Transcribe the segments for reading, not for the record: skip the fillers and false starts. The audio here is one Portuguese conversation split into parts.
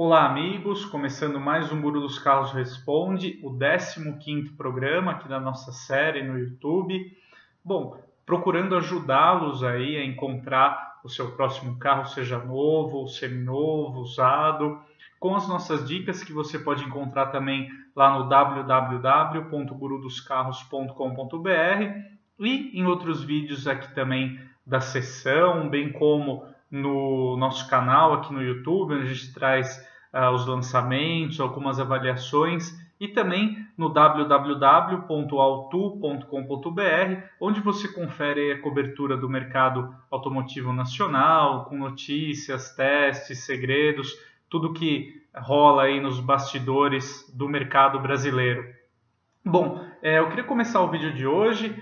Olá, amigos! Começando mais um Guru dos Carros Responde, o 15º programa aqui da nossa série no YouTube. Bom, procurando ajudá-los aí a encontrar o seu próximo carro, seja novo ou seminovo, usado, com as nossas dicas que você pode encontrar também lá no www.gurudoscarros.com.br e em outros vídeos aqui também da sessão, bem como no nosso canal aqui no YouTube, onde a gente traz os lançamentos, algumas avaliações, e também no www.autu.com.br, onde você confere a cobertura do mercado automotivo nacional, com notícias, testes, segredos, tudo que rola aí nos bastidores do mercado brasileiro. Bom, eu queria começar o vídeo de hoje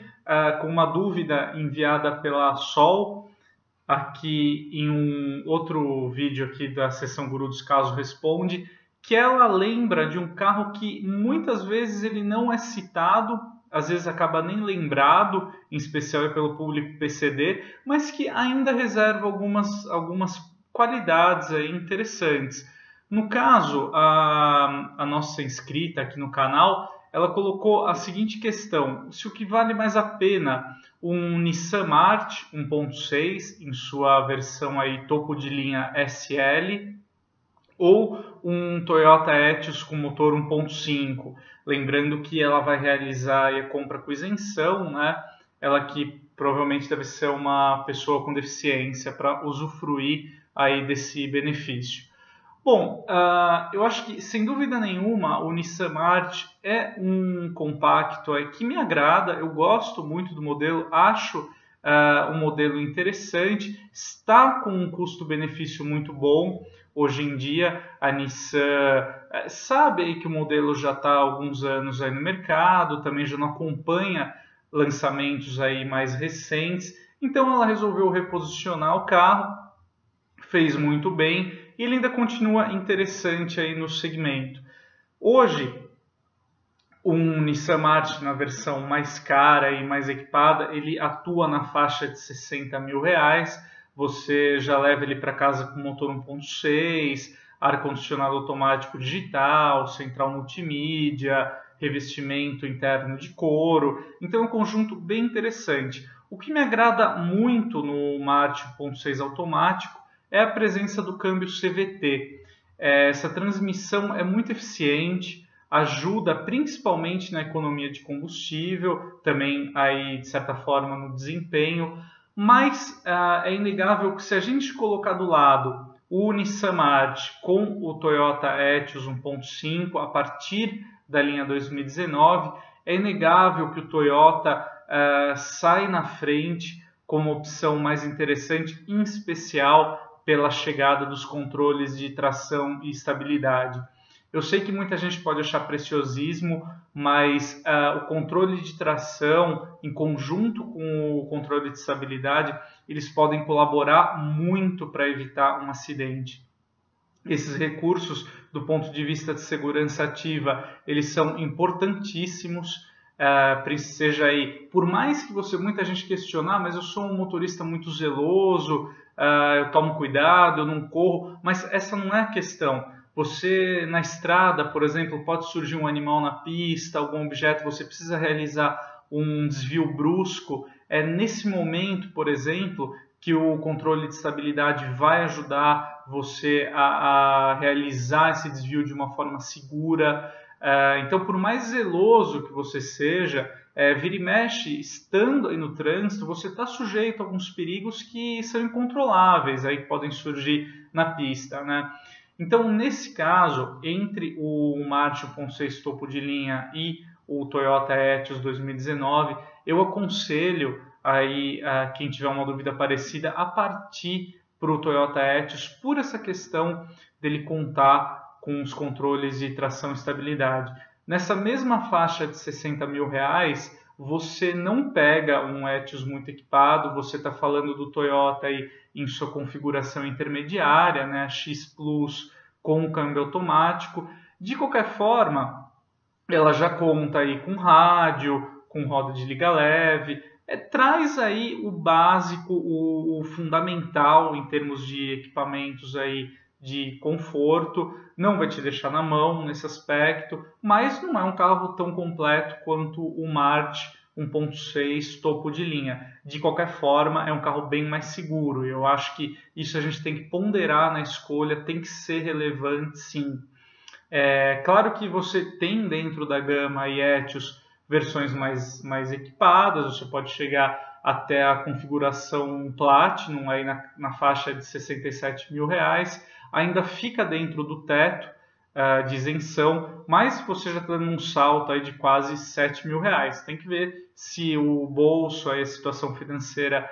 com uma dúvida enviada pela Sol, aqui em um outro vídeo aqui da sessão Guru dos Carros Responde, que ela lembra de um carro que muitas vezes ele não é citado, às vezes acaba nem lembrado, em especial pelo público PCD, mas que ainda reserva algumas qualidades aí interessantes. No caso, a nossa inscrita aqui no canal, ela colocou a seguinte questão: se o que vale mais a pena um Nissan March 1.6 em sua versão aí topo de linha SL ou um Toyota Etios com motor 1.5. Lembrando que ela vai realizar a compra com isenção, né? Ela que provavelmente deve ser uma pessoa com deficiência para usufruir aí desse benefício. Bom, eu acho que, sem dúvida nenhuma, o Nissan March é um compacto que me agrada. Eu gosto muito do modelo, acho um modelo interessante, está com um custo-benefício muito bom. Hoje em dia, a Nissan sabe aí que o modelo já está há alguns anos aí no mercado, também já não acompanha lançamentos aí mais recentes, então ela resolveu reposicionar o carro, fez muito bem, e ele ainda continua interessante aí no segmento. Hoje, um Nissan March na versão mais cara e mais equipada, ele atua na faixa de R$60 mil. Você já leva ele para casa com motor 1.6, ar-condicionado automático digital, central multimídia, revestimento interno de couro. Então é um conjunto bem interessante. O que me agrada muito no March 1.6 automático é a presença do câmbio CVT. Essa transmissão é muito eficiente, ajuda principalmente na economia de combustível, também aí de certa forma no desempenho, mas é inegável que se a gente colocar do lado o Nissan March com o Toyota Etios 1.5 a partir da linha 2019, é inegável que o Toyota sai na frente como opção mais interessante, em especial pela chegada dos controles de tração e estabilidade. Eu sei que muita gente pode achar preciosismo, mas o controle de tração, em conjunto com o controle de estabilidade, eles podem colaborar muito para evitar um acidente. Esses recursos, do ponto de vista de segurança ativa, eles são importantíssimos. Seja aí, por mais que muita gente questionar, mas eu sou um motorista muito zeloso, eu tomo cuidado, eu não corro, mas essa não é a questão. Você na estrada, por exemplo, pode surgir um animal na pista, algum objeto, você precisa realizar um desvio brusco. É nesse momento, por exemplo, que o controle de estabilidade vai ajudar você a realizar esse desvio de uma forma segura. Então, por mais zeloso que você seja, vira e mexe, estando aí no trânsito, você está sujeito a alguns perigos que são incontroláveis, aí que podem surgir na pista, né? Então, nesse caso, entre o March 1.6 topo de linha e o Toyota Etios 2019, eu aconselho aí a quem tiver uma dúvida parecida a partir para o Toyota Etios por essa questão dele contar com os controles de tração e estabilidade. Nessa mesma faixa de R$60 mil, você não pega um Etios muito equipado, você está falando do Toyota aí em sua configuração intermediária, né, X Plus com câmbio automático. De qualquer forma, ela já conta aí com rádio, com roda de liga leve, traz aí o básico, o fundamental em termos de equipamentos aí de conforto, não vai te deixar na mão nesse aspecto, mas não é um carro tão completo quanto o March 1.6 topo de linha. De qualquer forma, é um carro bem mais seguro. Eu acho que isso a gente tem que ponderar na escolha, tem que ser relevante, sim. É claro que você tem dentro da gama Etios versões mais equipadas, você pode chegar até a configuração Platinum aí na faixa de R$ 67.000, ainda fica dentro do teto de isenção, mas você já está dando um salto aí de quase R$ 7.000. Tem que ver se o bolso, aí, a situação financeira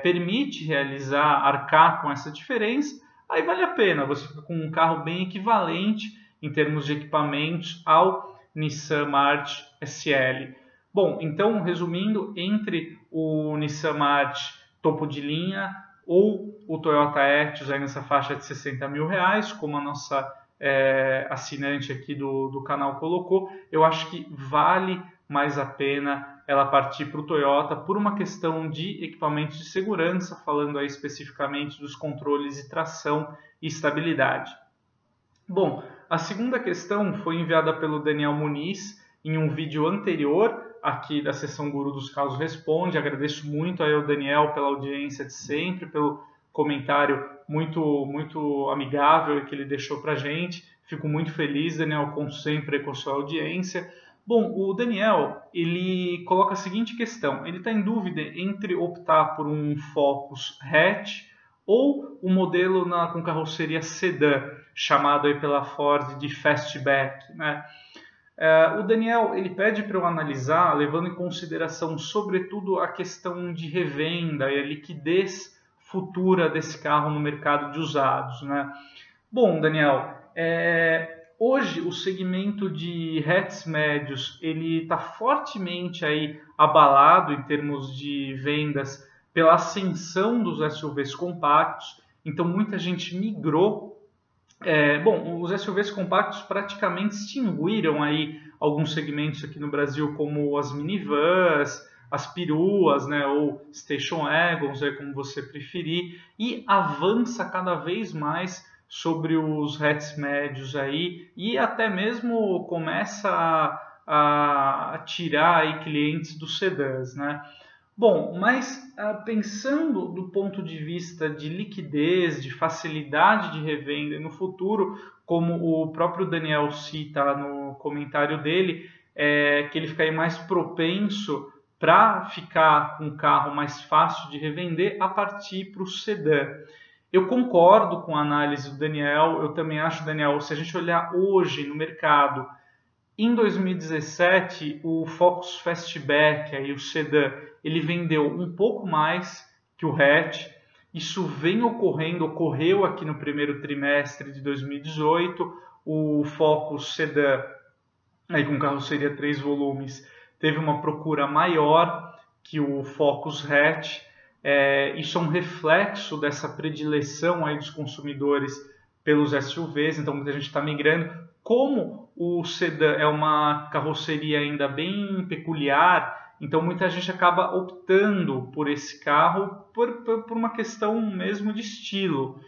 permite arcar com essa diferença, aí vale a pena, você fica com um carro bem equivalente em termos de equipamentos ao Nissan March SL. Bom, então, resumindo, entre o Nissan March topo de linha ou o Toyota Etios aí nessa faixa de R$ 60.000, como a nossa assinante aqui do canal colocou, eu acho que vale mais a pena ela partir para o Toyota por uma questão de equipamentos de segurança, falando aí especificamente dos controles de tração e estabilidade. Bom, a segunda questão foi enviada pelo Daniel Muniz em um vídeo anterior aqui da Seção Guru dos Carros Responde. Agradeço muito aí ao Daniel pela audiência de sempre, pelo comentário muito amigável que ele deixou para a gente. Fico muito feliz, Daniel, como sempre, com a sua audiência. Bom, o Daniel, ele coloca a seguinte questão. Ele está em dúvida entre optar por um Focus hatch ou um modelo com carroceria sedã, chamado aí pela Ford de Fastback, né? O Daniel ele pede para eu analisar, levando em consideração sobretudo a questão de revenda e a liquidez futura desse carro no mercado de usados, né? Bom, Daniel, hoje o segmento de hatches médios ele está fortemente aí abalado em termos de vendas pela ascensão dos SUVs compactos. Então muita gente migrou. Os SUVs compactos praticamente extinguiram aí alguns segmentos aqui no Brasil, como as minivans, as peruas, né, ou station wagons, como você preferir, e avança cada vez mais sobre os hatches médios aí, e até mesmo começa a tirar aí clientes dos sedãs, né? Bom, mas pensando do ponto de vista de liquidez, de facilidade de revenda no futuro, como o próprio Daniel cita no comentário dele, que ele fica mais propenso para ficar com um carro mais fácil de revender a partir para o sedã. Eu concordo com a análise do Daniel, eu também acho, Daniel, se a gente olhar hoje no mercado, em 2017, o Focus Fastback, aí, o sedã, ele vendeu um pouco mais que o hatch. Isso ocorreu aqui no primeiro trimestre de 2018. O Focus sedã, aí com carroceria 3 volumes, teve uma procura maior que o Focus hatch. Isso é um reflexo dessa predileção aí dos consumidores pelos SUVs, então muita gente está migrando. Como o sedã é uma carroceria ainda bem peculiar, então muita gente acaba optando por esse carro por uma questão mesmo de estilo.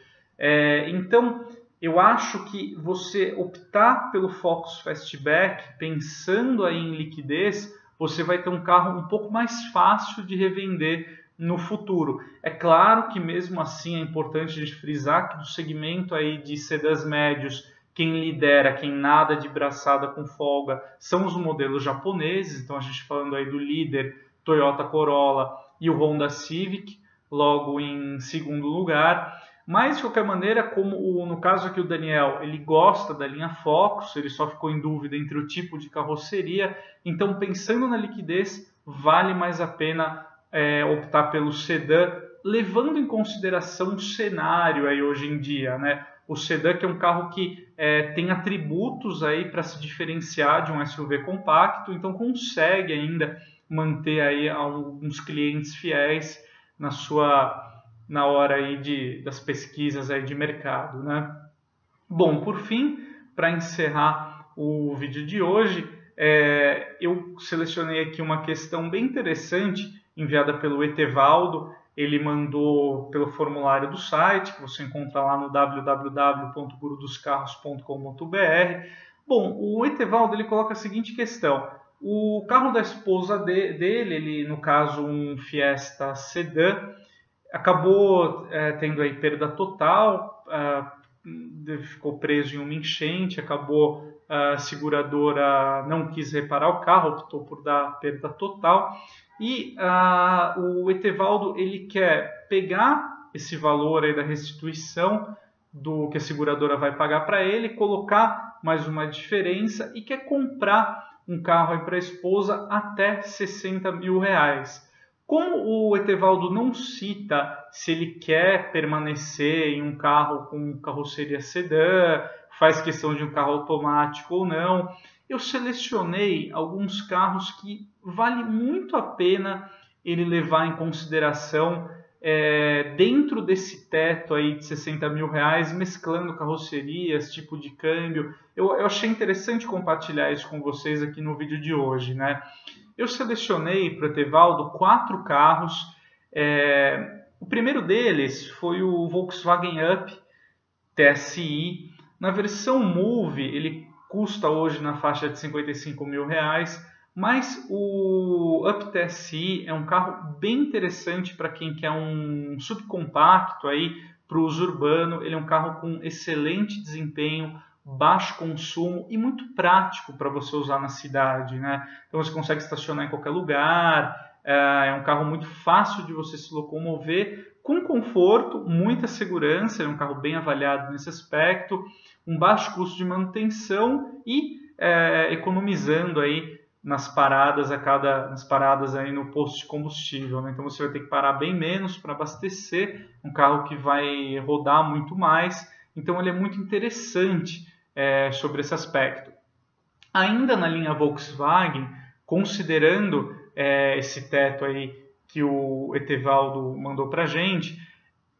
Então, eu acho que você optar pelo Focus Fastback, pensando aí em liquidez, você vai ter um carro um pouco mais fácil de revender no futuro. É claro que mesmo assim é importante a gente frisar que no segmento aí de sedãs médios, quem lidera, quem nada de braçada com folga, são os modelos japoneses. Então a gente falando aí do líder Toyota Corolla e o Honda Civic, logo em segundo lugar. Mas de qualquer maneira, como no caso aqui o Daniel, ele gosta da linha Focus, ele só ficou em dúvida entre o tipo de carroceria. Então pensando na liquidez, vale mais a pena optar pelo sedã, levando em consideração o cenário aí hoje em dia, né? O sedã que é um carro que tem atributos aí para se diferenciar de um SUV compacto, então consegue ainda manter aí alguns clientes fiéis na hora aí das pesquisas aí de mercado, né? Bom, por fim, para encerrar o vídeo de hoje, eu selecionei aqui uma questão bem interessante enviada pelo Etevaldo. ele mandou pelo formulário do site, que você encontra lá no www.gurudoscarros.com.br. Bom, o Etevaldo ele coloca a seguinte questão: o carro da esposa dele, ele, no caso um Fiesta Sedan, acabou tendo aí perda total, ficou preso em uma enchente, acabou a seguradora não quis reparar o carro, optou por dar perda total, e o Etevaldo ele quer pegar esse valor aí da restituição do que a seguradora vai pagar para ele, colocar mais uma diferença e quer comprar um carro para a esposa até 60 mil reais. Como o Etevaldo não cita se ele quer permanecer em um carro com carroceria sedã, faz questão de um carro automático ou não, eu selecionei alguns carros que vale muito a pena ele levar em consideração dentro desse teto aí de 60 mil reais, mesclando carrocerias, tipo de câmbio. Eu achei interessante compartilhar isso com vocês aqui no vídeo de hoje, né? Eu selecionei para o Etevaldo 4 carros. O primeiro deles foi o Volkswagen Up TSI. Na versão Move, ele custa hoje na faixa de 55 mil reais, mas o Up TSI é um carro bem interessante para quem quer um subcompacto aí para o uso urbano. Ele é um carro com excelente desempenho, baixo consumo e muito prático para você usar na cidade, né? Então você consegue estacionar em qualquer lugar, é um carro muito fácil de você se locomover, com conforto, muita segurança, é um carro bem avaliado nesse aspecto, um baixo custo de manutenção e economizando aí nas paradas aí no posto de combustível, né? Então você vai ter que parar bem menos para abastecer, um carro que vai rodar muito mais, então ele é muito interessante sobre esse aspecto. Ainda na linha Volkswagen, considerando esse teto aí que o Etevaldo mandou para a gente,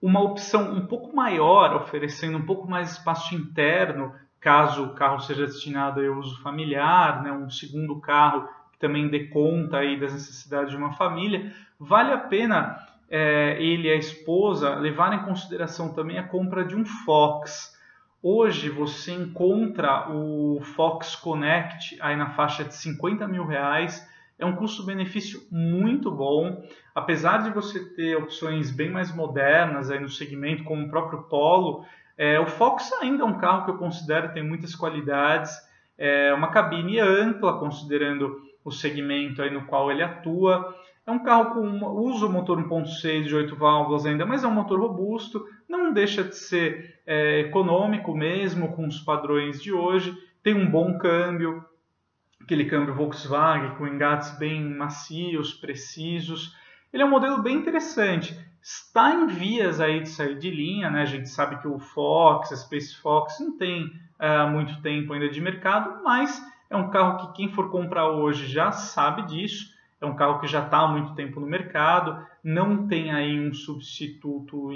uma opção um pouco maior, oferecendo um pouco mais espaço interno, caso o carro seja destinado ao uso familiar, né, um segundo carro que também dê conta aí das necessidades de uma família, vale a pena ele e a esposa levarem em consideração também a compra de um Fox. Hoje você encontra o Fox Connect aí na faixa de 50 mil reais, é um custo-benefício muito bom, apesar de você ter opções bem mais modernas aí no segmento, como o próprio Polo, o Fox ainda é um carro que eu considero tem muitas qualidades, uma cabine ampla, considerando o segmento aí no qual ele atua, é um carro usa o motor 1.6 de 8 válvulas ainda, mas é um motor robusto, não deixa de ser econômico mesmo, com os padrões de hoje, tem um bom câmbio, aquele câmbio Volkswagen com engates bem macios, precisos. Ele é um modelo bem interessante. Está em vias aí de sair de linha, né? A gente sabe que o Fox, a Space Fox, não tem muito tempo ainda de mercado, mas é um carro que quem for comprar hoje já sabe disso. É um carro que já está há muito tempo no mercado, não tem aí um substituto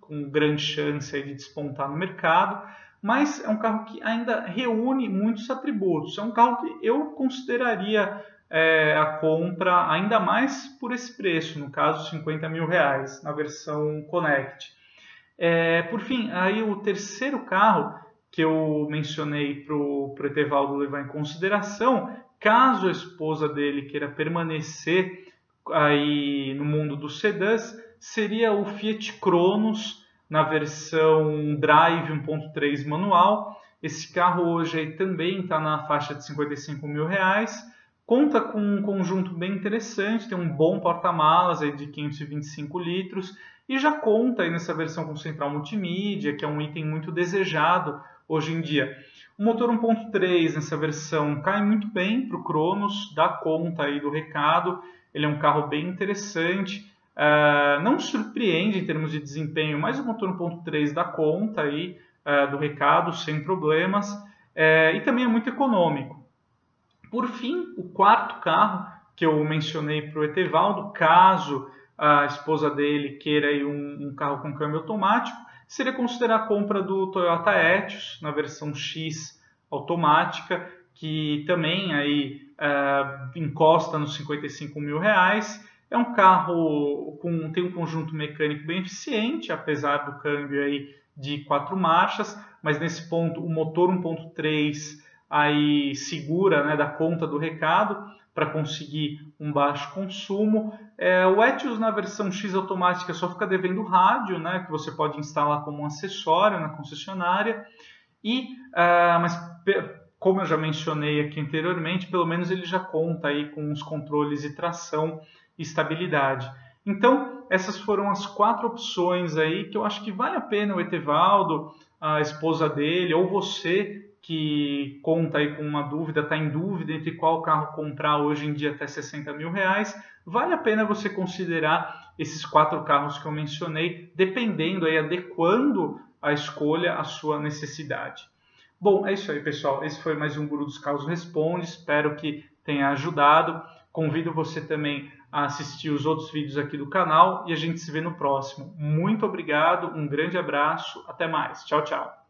com grande chance aí de despontar no mercado, mas é um carro que ainda reúne muitos atributos. É um carro que eu consideraria a compra ainda mais por esse preço, no caso 50 mil reais, na versão Connect. Por fim, aí o terceiro carro que eu mencionei para o Etevaldo levar em consideração, caso a esposa dele queira permanecer aí no mundo dos sedãs, seria o Fiat Cronos, na versão Drive 1.3 manual. Esse carro hoje aí também está na faixa de 55 mil reais. Conta com um conjunto bem interessante, tem um bom porta-malas aí de 525 litros e já conta aí nessa versão com central multimídia, que é um item muito desejado hoje em dia. O motor 1.3 nessa versão cai muito bem para o Cronos, dá conta aí do recado, ele é um carro bem interessante. Não surpreende em termos de desempenho, mas o motor 1.3 dá conta aí, do recado sem problemas, e também é muito econômico. Por fim, o quarto carro que eu mencionei para o Etevaldo, caso a esposa dele queira aí um carro com câmbio automático, seria considerar a compra do Toyota Etios na versão X automática, que também aí encosta nos 55 mil reais. É um carro tem um conjunto mecânico bem eficiente, apesar do câmbio aí de 4 marchas, mas nesse ponto o motor 1.3 aí segura, né, dá conta do recado para conseguir um baixo consumo. O Etios na versão X automática só fica devendo rádio, né, que você pode instalar como um acessório na concessionária. Mas como eu já mencionei aqui anteriormente, pelo menos ele já conta aí com os controles de tração e estabilidade. Então, essas foram as 4 opções aí que eu acho que vale a pena o Etevaldo, a esposa dele, ou você que conta aí com uma dúvida, está em dúvida entre qual carro comprar hoje em dia até 60 mil reais, vale a pena você considerar esses 4 carros que eu mencionei, dependendo aí, adequando a escolha à sua necessidade. Bom, é isso aí, pessoal. Esse foi mais um Guru dos Carros Responde. Espero que tenha ajudado. Convido você também a assistir os outros vídeos aqui do canal e a gente se vê no próximo. Muito obrigado, um grande abraço, até mais. Tchau, tchau.